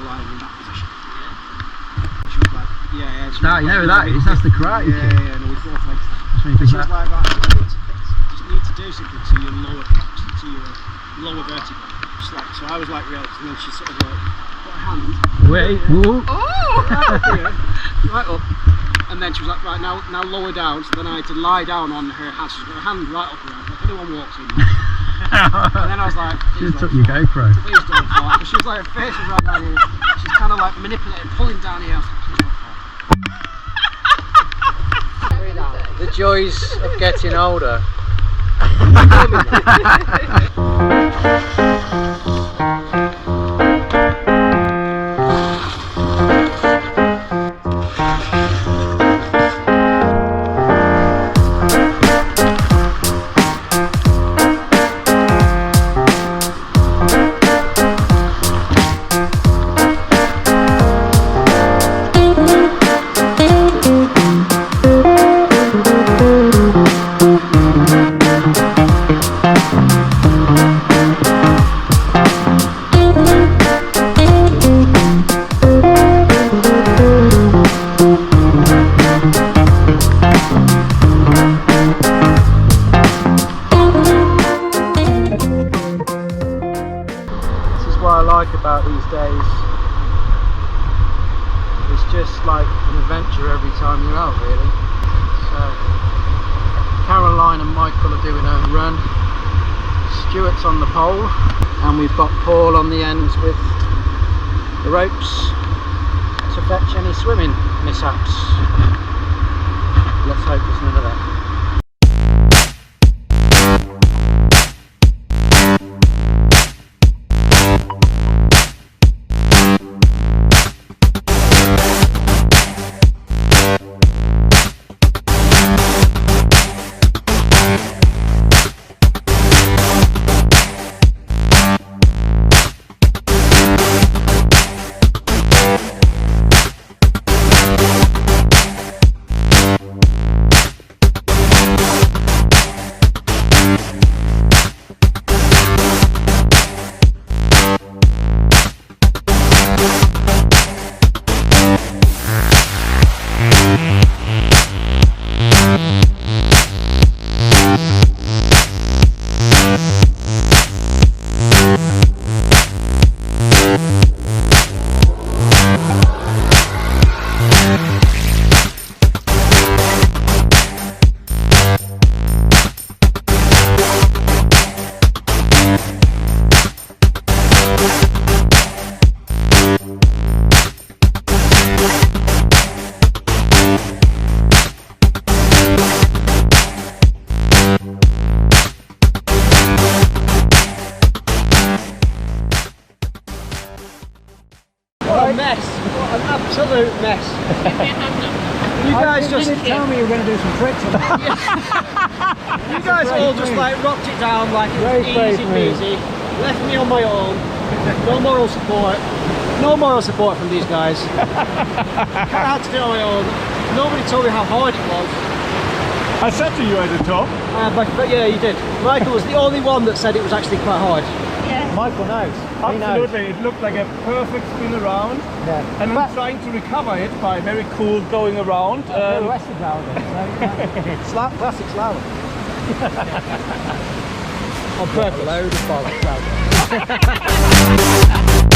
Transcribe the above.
lying in that position. She was like, yeah. She you know who that is? That's the karate kid. Yeah, no, with both legs. And she was like, right, you need to do something to your lower vertebra. So I was like, real, and then she sort of like put her hand. Wait, right up. And then she was like, right, now lower down. So then I had to lie down on her hand. She's got her hand right up around. Like anyone walks in. And then I was like, she just took your GoPro. Please don't fall. But she was like, her face was right down here. She's kind of like manipulating, pulling down here. The joys of getting older. About these days, it's just like an adventure every time you're out, really. So Caroline and Michael are doing a run, Stuart's on the pole, and we've got Paul on the ends with the ropes to fetch any swimming mishaps. Let's hope there's none of that. Absolute mess. You guys just tell me you were going to do some tricks on that. You guys all just like rocked it down like easy peasy. Left me on my own. No moral support. No moral support from these guys. Kind of had to do it on my own. Nobody told me how hard it was. I said to you at the top. But yeah, you did. Michael was the only one that said it was actually quite hard. Yeah. Michael knows. Absolutely, it looked like a perfect spin around. Yeah. And I'm trying to recover it by very cool going around. Classic slalom. On purpose. Load of bollocks.